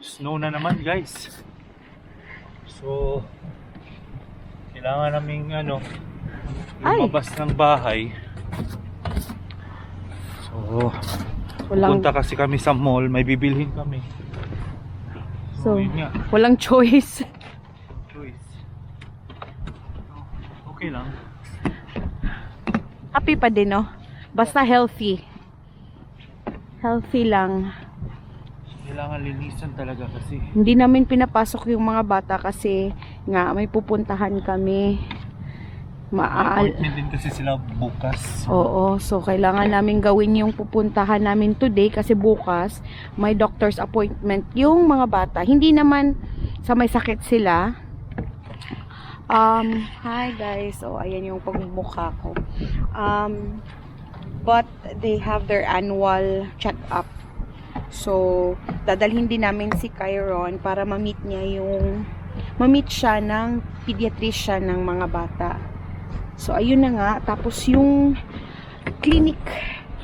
Snow na naman guys. So kailangan naming lumabas ng bahay. So pupunta kasi kami sa mall, may bibilhin kami. So, yun nga, walang choice. Okay lang. Happy pa din, no? Basta healthy. Healthy lang. Kailangan linisan talaga kasi. Hindi namin pinapasok yung mga bata kasi nga may pupuntahan kami. Appointment din kasi sila bukas. Oo, so kailangan namin gawin yung pupuntahan namin today kasi bukas may doctor's appointment yung mga bata. Hindi naman sa may sakit sila. Hi guys. So ayan yung pagmumukha ko. But they have their annual check-up. So dadalhin din namin si Kyron para ma-meet siya ng pediatrician ng mga bata. So ayun na nga, tapos yung clinic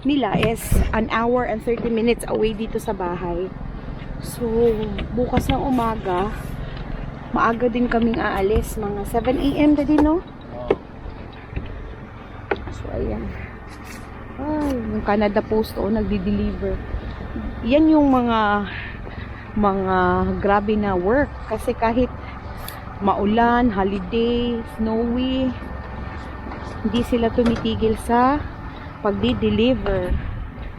nila is 1 hour and 30 minutes away dito sa bahay. So bukas ng umaga, maaga din kaming aalis, mga 7 AM na din, no? So ayan. Ay, yung Canada Post nagdi-deliver. Yan yung mga grabe na work kasi kahit maulan, holiday, snowy, hindi sila tumitigil sa pagdi-deliver.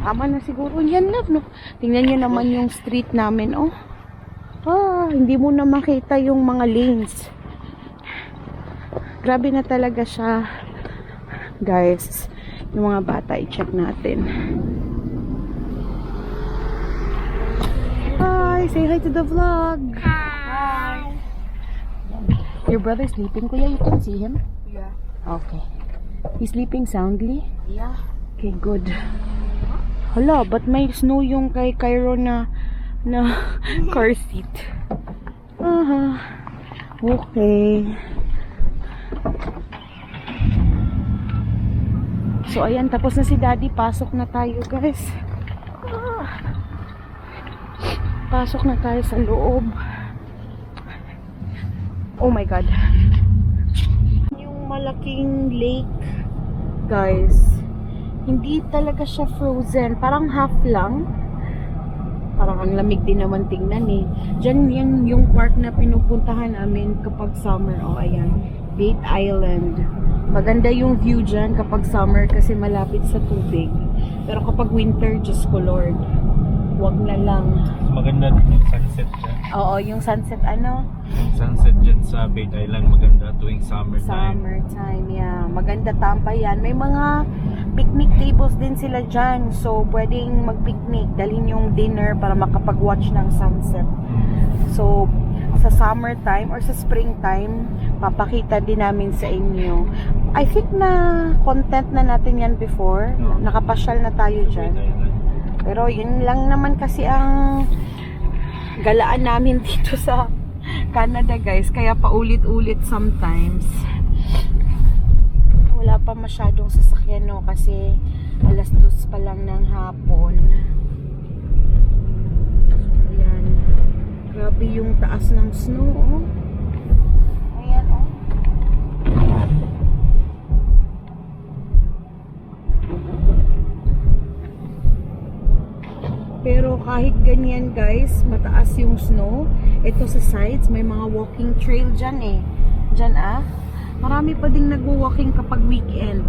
Tama na siguro yan, love, no? Tingnan nyo naman yung street namin, oh. Hindi mo na makita yung mga lanes. Grabe na talaga siya. Guys, yung mga bata, i-check natin. Hi! Say hi to the vlog! Hi! Your brother sleeping, kuya? You can see him? Yeah. Okay. He's sleeping soundly? Yeah. Okay, good. Hala, but may snow yung kay Cairo na car seat. Okay. So, ayan, tapos na si Daddy. Pasok na tayo, guys. Pasok na tayo sa loob. Oh my God. Yung malaking lake, guys, hindi talaga siya frozen. Parang half lang. Parang ang lamig din naman tingnan eh. Diyan yan yung park na pinupuntahan namin kapag summer. Oh, ayan. Bait Island. Maganda yung view dyan kapag summer kasi malapit sa tubig. Pero kapag winter, just ko Lord, wag na lang. Maganda din yung sunset dyan. Oo, yung sunset Yung sunset dyan sa Bait Island maganda tuwing summertime. Summertime, yeah. Maganda tambay yan. May mga picnic tables din sila dyan. So, pwedeng mag-picnic. Dalhin yung dinner para makapag-watch ng sunset. So, sa summertime or sa springtime, papakita din namin sa inyo. I think na content na natin yan before. Nakapasyal na tayo dyan. Pero yun lang naman kasi ang galaan namin dito sa Canada, guys. Kaya paulit-ulit sometimes. Wala pa masyadong sasakyan, no? Kasi 2:00 pa lang ng hapon. Ayan. Grabe yung taas ng snow, oh. Ayan, oh. Pero kahit ganyan, guys, mataas yung snow. Ito sa sides, may mga walking trail dyan eh. Dyan marami pa ding nagwo-walking kapag weekend.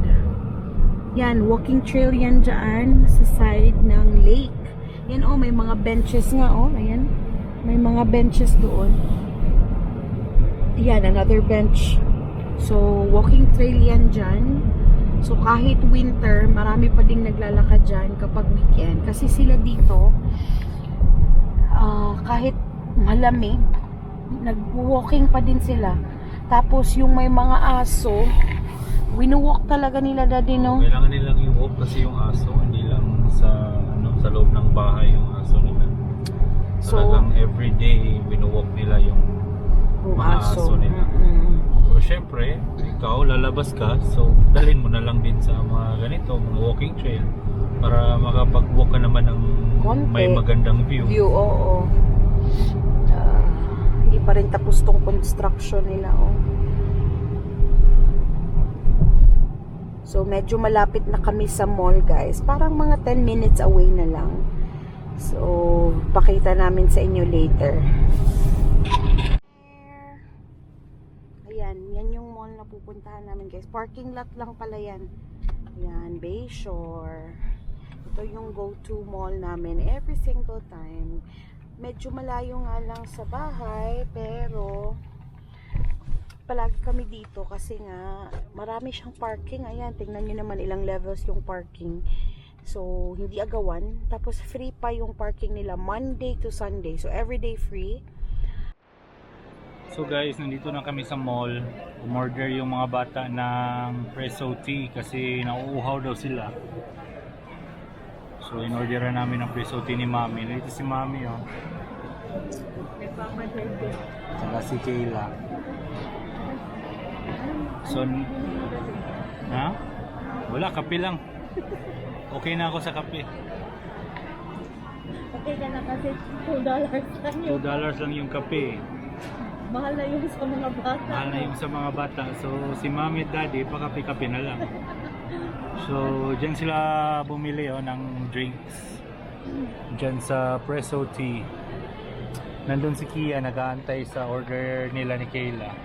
Yan, walking trail yan dyan sa side ng lake. Yan may mga benches nga ayan. May mga benches doon. Yan, another bench. So, walking trail yan dyan. So, kahit winter, marami pa ding naglalakad dyan kapag weekend. Kasi sila dito, kahit malamig, nag-walking pa din sila. Tapos, yung may mga aso, winu-walk talaga nila, Daddy, no? Kailangan nilang i-walk kasi yung aso, hindi lang sa loob ng bahay yung aso nila. So, talagang everyday, winu-walk nila yung mga aso nila. So, syempre, ikaw, lalabas ka, so, dalhin mo na lang din sa mga ganito, mga walking trail, para makapag-walk ka naman ng may magandang view. Oo. pa rin tapos tong construction nila, oh. So, medyo malapit na kami sa mall, guys. Parang mga 10 minutes away na lang. So, pakita namin sa inyo later. Ayan, yan yung mall na pupuntahan namin, guys. Parking lot lang pala yan. Ayan, Bayshore. Ito yung go-to mall namin every single time. Medyo malayo nga lang sa bahay, pero palagi kami dito kasi nga marami siyang parking. Ayan, tingnan nyo naman ilang levels yung parking. So, hindi agawan. Tapos free pa yung parking nila Monday to Sunday. So, everyday free. So guys, nandito na kami sa mall. Umorder yung mga bata ng preso tea kasi nauuhaw daw sila. So, inorderan namin ng preso tea ni Mami. Nandito si Mami, oh. Saka si Kayla. So, ha? Wala, kape lang. Okay na ako sa kape. Okay ka na kasi $2 lang yun. $2 lang yung kape. Mahal na yung sa mga bata. Mahal na yung sa mga bata. So, si Mami at Daddy, pakape-kape na lang. So, dyan sila bumili, oh, ng drinks. Dyan sa preso tea. Nandun si Kia, nag-aantay sa order nila ni Kayla.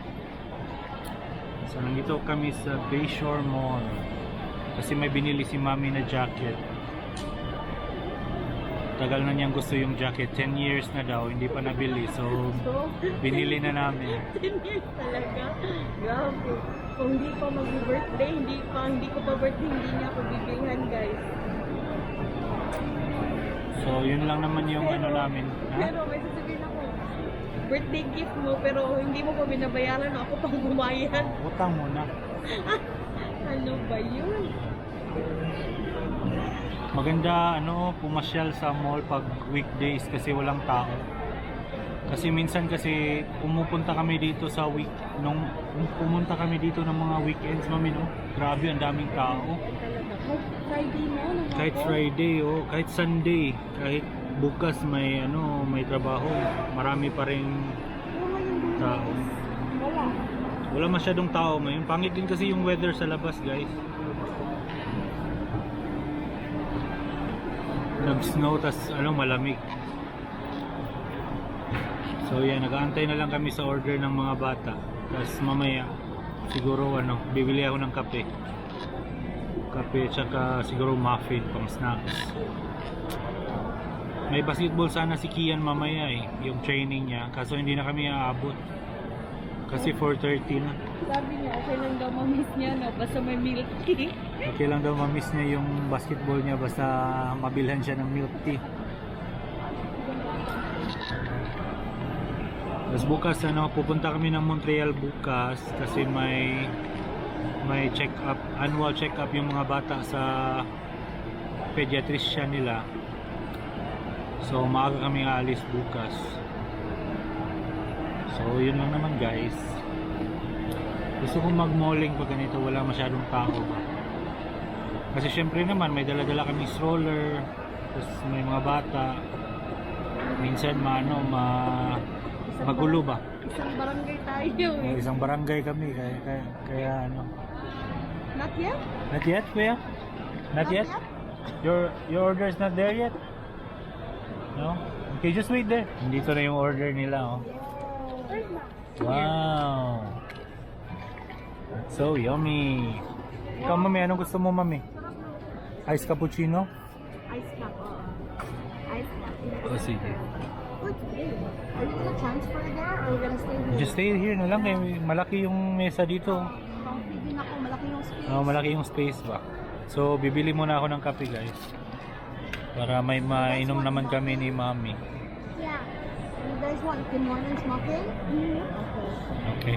So, nandito kami sa Bayshore Mall. Kasi may binili si Mami na jacket. Tagal na niyang gusto yung jacket. 10 years na daw, hindi pa nabili. So, binili na namin. 10 years talaga. Grabe. Kung hindi pa mag-birthday, hindi ko pa birthday, hindi niya ako bibilhan, guys. So, yun lang naman yung ano namin. Ha? Pero may sasabihin ako, birthday gift mo, pero hindi mo pa binabayaran, ako pang bumayad. Utang muna. Ano ba yun? Maganda pumasyal sa mall pag weekdays kasi walang tao. Kasi minsan kasi pumupunta kami dito sa pumunta kami dito ng mga weekends, Mami, no? Grabe, ang daming tao. Friday mo? Kahit Friday, kahit Sunday, kahit bukas may trabaho, marami pa rin tao. Wala masyadong tao ngayon. Pangit din kasi yung weather sa labas, guys. Nag-snow, tas malamig. So yan, nag-aantay na lang kami sa order ng mga bata. Tas mamaya siguro bibili ako ng kape. Kape tsaka siguro muffin pang snacks. May basketball sana si Kian mamaya yung training niya, kaso hindi na kami aabot. Kasi 4:30 na. Sabi niya, okay lang daw ma-miss niya, no? Basta may milk tea. Okay lang daw ma-miss niya yung basketball niya basta mabilhan siya ng milk tea. Tapos bukas pupunta kami ng Montreal bukas kasi may check-up, annual check-up yung mga bata sa pediatrician nila. So maaga kami aalis bukas. So yun lang naman, guys. Gusto kong mag-malling pag ganito wala masyadong tao. Kasi syempre naman may dala-dala kami stroller, tapos may mga bata. Minsan magulo ba? Isang barangay tayo Isang barangay kami kaya Not yet? Not yet, kuya? Not yet? Your order is not there yet? No? Okay, just wait there. Dito na yung order nila, oh. Wow! So yummy! Ikaw, Mami, anong gusto mo, Mami? Ice cappuccino? Ice cup, Ice cup. Oh, sige. Are you gonna transfer there or we're gonna stay here? Just stay here na lang, malaki yung mesa dito. Comfy din ako, malaki yung space. Oh, malaki yung space ba? So, bibili muna ako ng kape, guys. Para may mainom naman kami ni Mami. Yeah. You guys want Tim Hortons muffin? Okay.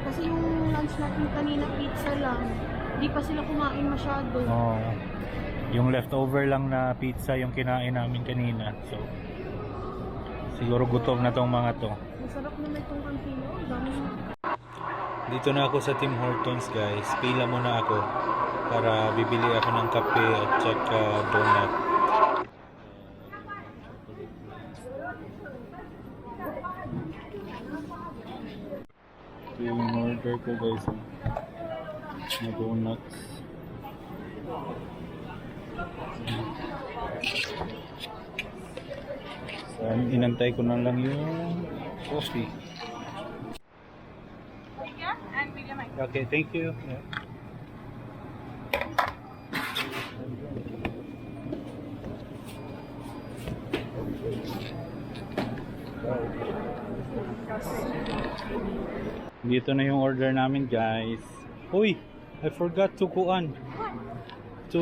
Kasi yung lunch natin kanina pizza lang. Hindi pa sila kumain masyado. Oh, yung leftover lang na pizza yung kinain namin kanina. So, siguro gutom na tong mga to. Masarap naman itong kantino. Dami na. Dito na ako sa Tim Hortons, guys. Pila muna ako para bibili ako ng kape at saka donut. Ito yung order ko guys. Na donuts. So, inantay ko na lang yung coffee. Okay, thank you. Yeah. Dito na yung order namin guys. Uy! I forgot to kuan. To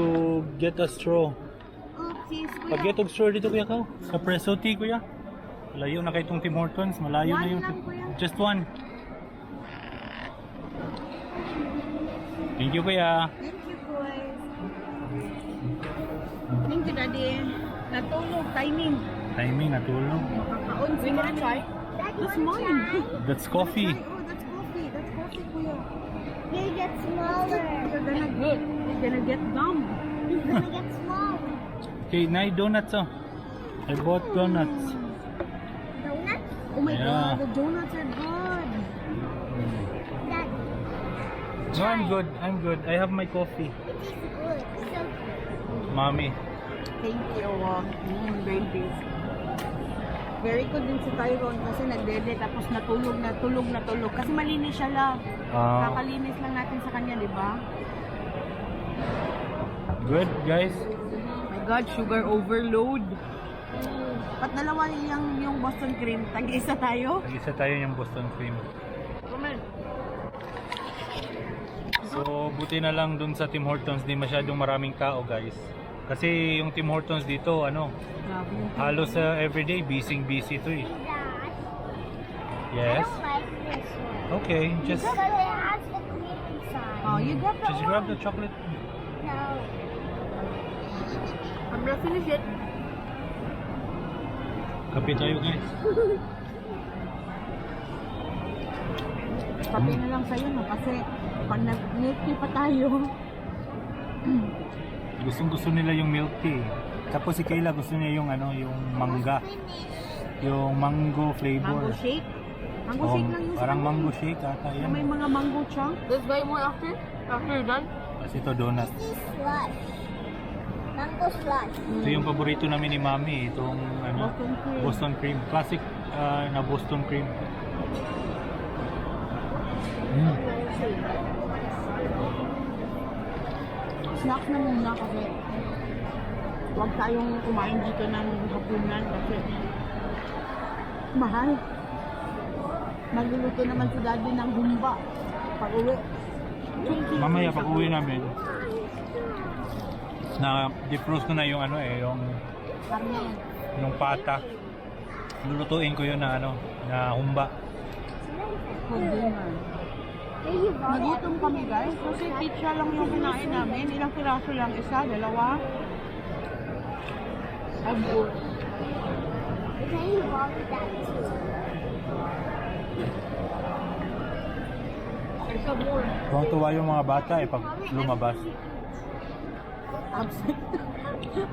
get a straw. Oopsies, kuya. Pag get a straw dito kuya ka. Sa Presso Tea kuya. Malayo na kay itong Tim Hortons. Malayo One na yung... lang, kuya. Just one. Thank you kuya. Thank you, boys. Thank you, Daddy. Natulog, timing. Timing natulog. Kakaon si Mami. That's mine. That's coffee. Oh, that's coffee. That's coffee, kuya. You get smaller. You're gonna get dumb. You're gonna get smaller. Okay, na donuts oh. I bought donuts. Donuts? Oh my Yeah. God, the donuts are good. That No, I'm good. I'm good. I have my coffee. it is good. So good. Mommy. Thank you. Great days. Very good din si Tyron kasi nagdede tapos natulog. Kasi malinis siya lang. Kakalinis lang natin sa kanya, di ba? Good, guys. My God, sugar overload. Pat dalawa yung Boston cream. Tag-isa tayo. Isa tayo yung Boston cream. So, buti na lang dun sa Tim Hortons, di masyadong maraming tao, guys. Kasi yung Tim Hortons dito, Grabe yung halos everyday, busy to eh. Dad, Yes? I don't like this one. Okay, just Because it has the cream inside. Oh, you got that grab one. the chocolate. No. I'm gonna finish it. Kape tayo, guys. Sabi na lang sa'yo, no? Kasi pag nag-milk tea pa tayo, Gusto nila yung milk tea. Tapos si Kayla gusto niya yung yung mangga. Yung mango flavor. mango shake. Mango Oh, shake lang yung parang sa kanya. mango shake ata Na yan. may mga mango chunk. Let's buy more after you're done. Kasi ito donut. This is slush. Mango slush. Ito yung paborito namin ni Mami, itong Boston cream. Boston cream. Classic na Boston cream. Snacks na muna kasi huwag tayong kumain dito ng hapunan kasi mahal. Magluluto naman si Daddy ng humba pag uwi. Mamaya pag uwi namin, na defrost ko na yung yung Karne. yung pata. Lulutuin ko yun na na humba. For dinner. Here you go. Nagutom kami guys kasi pizza lang yung kinain namin. Ilang piraso lang? Isa, dalawa? Abo. Can you borrow that too? Tuwang-tuwa yung mga bata pag lumabas. Absent.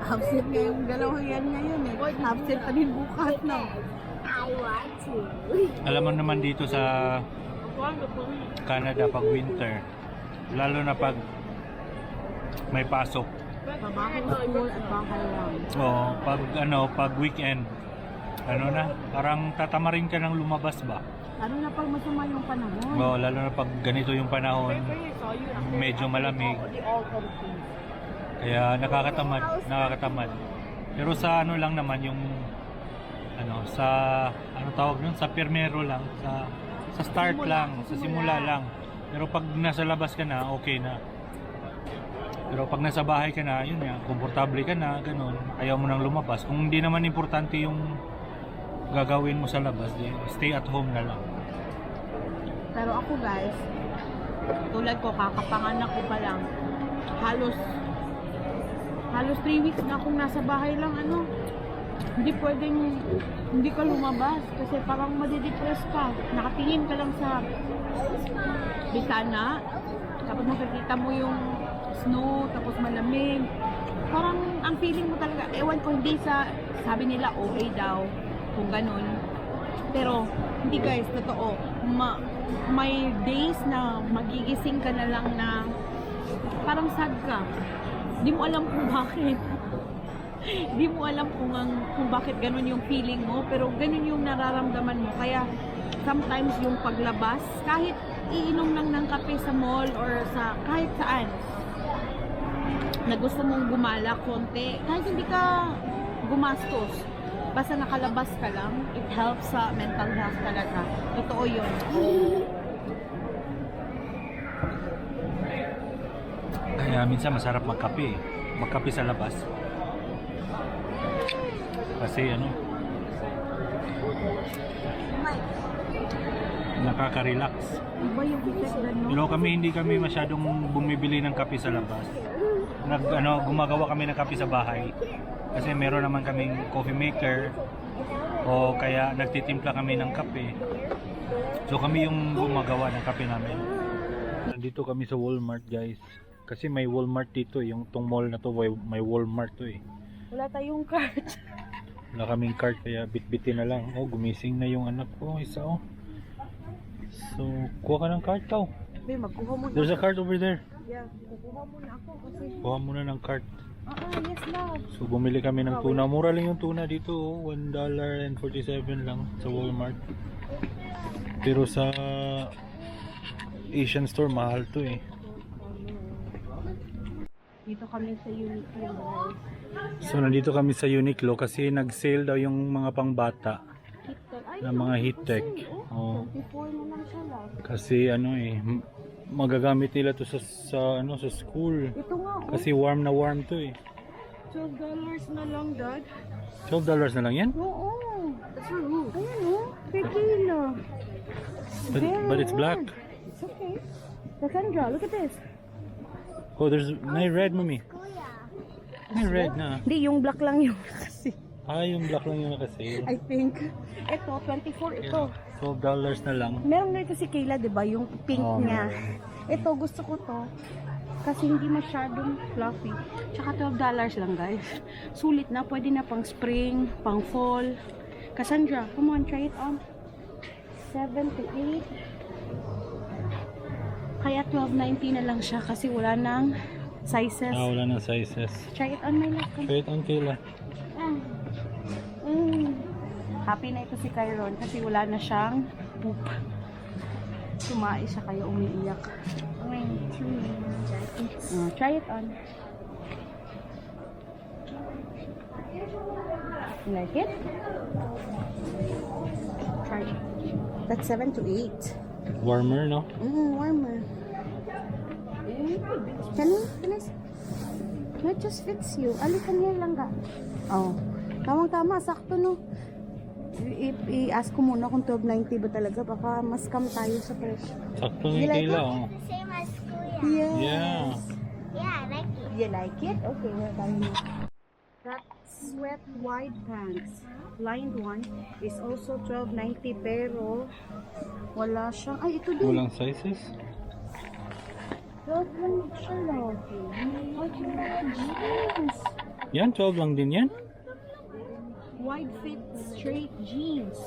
Absent nga yung dalawang yan ngayon eh. Absent pa din bukas na. I want to. Alam mo naman dito sa Canada pag winter, lalo na pag may pasok. Trabaho, school at bahay lang. Oo, pag weekend, na, parang tatamarin ka ng lumabas ba? Ano na pag masama yung panahon? Oo, lalo na pag ganito yung panahon, medyo malamig, kaya nakakatamad. Pero sa lang naman yung sa tawag nun, sa permero lang, sa start lang, sa simula lang. Pero pag nasa labas ka na, okay na. Pero pag nasa bahay ka na, yun nga, komportable ka na, ganun. Ayaw mo nang lumabas. Kung hindi naman importante yung gagawin mo sa labas, stay at home na lang. Pero ako guys, tulad ko, kakapanganak ko pa lang. Halos 3 weeks na akong nasa bahay lang, hindi pwedeng hindi ka lumabas kasi parang madidepress ka. Nakatingin ka lang sa bitana, tapos makikita mo yung snow, tapos malamig. Parang ang feeling mo talaga, ewan ko, hindi sabi nila OA daw, kung ganun. Pero, hindi guys, totoo. May days na magigising ka na lang na parang sad ka. Di mo alam kung bakit. Di mo alam kung bakit ganun yung feeling mo, pero ganun yung nararamdaman mo. Kaya, sometimes yung paglabas, kahit iinom lang ng kape sa mall or sa kahit saan, na gusto mong gumala konti, kahit hindi ka gumastos, basta nakalabas ka lang, it helps sa mental health talaga. Totoo yun. Kaya minsan masarap magkape. Magkape sa labas. Kasi ano, nakaka-relax. Iba yung effect ganun. Pero hindi kami masyadong bumibili ng kape sa labas. Gumagawa kami ng kape sa bahay. Kasi meron naman kaming coffee maker o kaya nagtitimpla kami ng kape. So kami yung gumagawa ng kape namin. Nandito kami sa Walmart, guys. Kasi may Walmart dito, yung tong mall na to may Walmart to eh. Wala tayong card. Wala kaming card kaya bitbitin na lang. Oh, gumising na yung anak ko, isa oh. So, kuha ka ng card daw. Be, magkuha muna. There's a card over there. Yeah, kukuha muna ako kasi. Kuha muna ng card. Yes love. So, bumili kami ng tuna. Mura lang yung tuna dito oh. $1.47 lang sa Walmart. Pero sa Asian store, mahal to eh. Dito kami sa Uniqlo. So, nandito kami sa Uniqlo kasi nag-sale daw yung mga pangbata na mga heat tech. Oh. 24 na lang siya lang. Kasi ano eh, magagamit nila to sa school. Ito nga oh. Kasi warm na warm to eh. $12 na lang, Dad. $12 na lang yan? Oo. That's a roof. Ayan oh. Tequila. But it's black. It's okay. Cassandra, look at this. Oh, there's may red, mommy. May red na. Hindi, yung black lang yun kasi. Yung black lang yung naka-sale. I think. Ito, 24 ito. $12 na lang. Meron na ito si Kayla, di ba? Yung pink Oh, niya. meron. Ito, gusto ko to. Kasi hindi masyadong fluffy. Tsaka $12 lang, guys. Sulit na. Pwede na pang spring, pang fall. Cassandra, come on, try it on. 7 to 8. Kaya $12.90 na lang siya kasi wala nang sizes. Wala na sizes. Try it on, my love. Try it on, Kayla. Happy na ito si Kyron kasi wala na siyang poop. Sumai siya kaya umiiyak. Try it on. You like it? Try it. That's 7 to 8. Warmer, no? Warmer. Can I? It just fits you. Alikan niya lang ka. Oh. Tamang-tama. Sakto, no? I-ask ko muna kung $12.90 ba talaga. Baka mas scam tayo sa presyo. Sakto ni You like Kayla, it? oh. The same as Kuya. Yes. Yeah. Yeah, I like it. You like it? Okay, we're buying it. That sweat wide pants, lined one, is also $12.90 pero wala siyang, ay ito din. Walang sizes? 12 lang siya lang. Ay, jeans. Yan, 12 lang din yan? Wide fit straight jeans.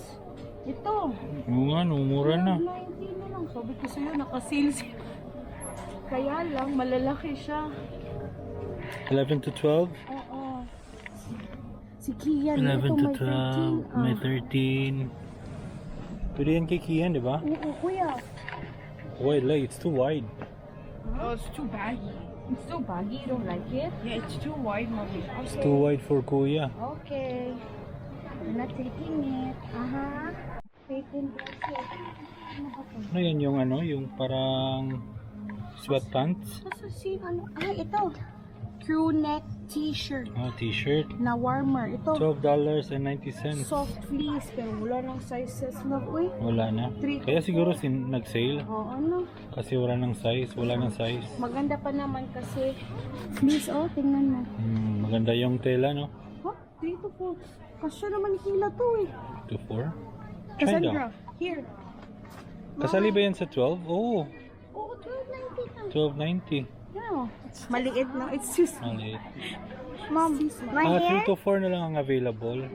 Ito. Oo nga, no, mura na. $12.90 na lang. Sabi ko sa'yo, naka-sale siya. Kaya lang, malalaki siya. 11 to 12? Oo. Si Kian, 11 ito to may 12, 13. may 13. Pwede yan kay Kian, di ba? Oo, kuya. Wait, like, it's too wide. Oh, it's too baggy. It's so baggy, you don't like it? Yeah, it's too wide, mommy. It's too wide for Kuya. Okay. I'm not taking it. Taking it. Ano yan yung yung parang sweatpants? Si ano? Ay, ito. Crew neck t-shirt T-shirt. na warmer. Ito. $12.90. Soft fleece pero wala nang sizes na. Uy. Wala na. Kaya siguro nag-sale. Oo, ano. Kasi wala nang size. Wala nang size. Maganda pa naman kasi. Fleece, oh. Tingnan mo. Maganda yung tela, no? Huh? 3 to 4. Kasya naman Kila to eh. 2, 4. Cassandra, here. Kasali ba yan sa 12? Oo. Oo, $12.90. 12.90. Yeah. Maliit na. It's just... Maliit. Mom, my 3 to 4 na lang ang available.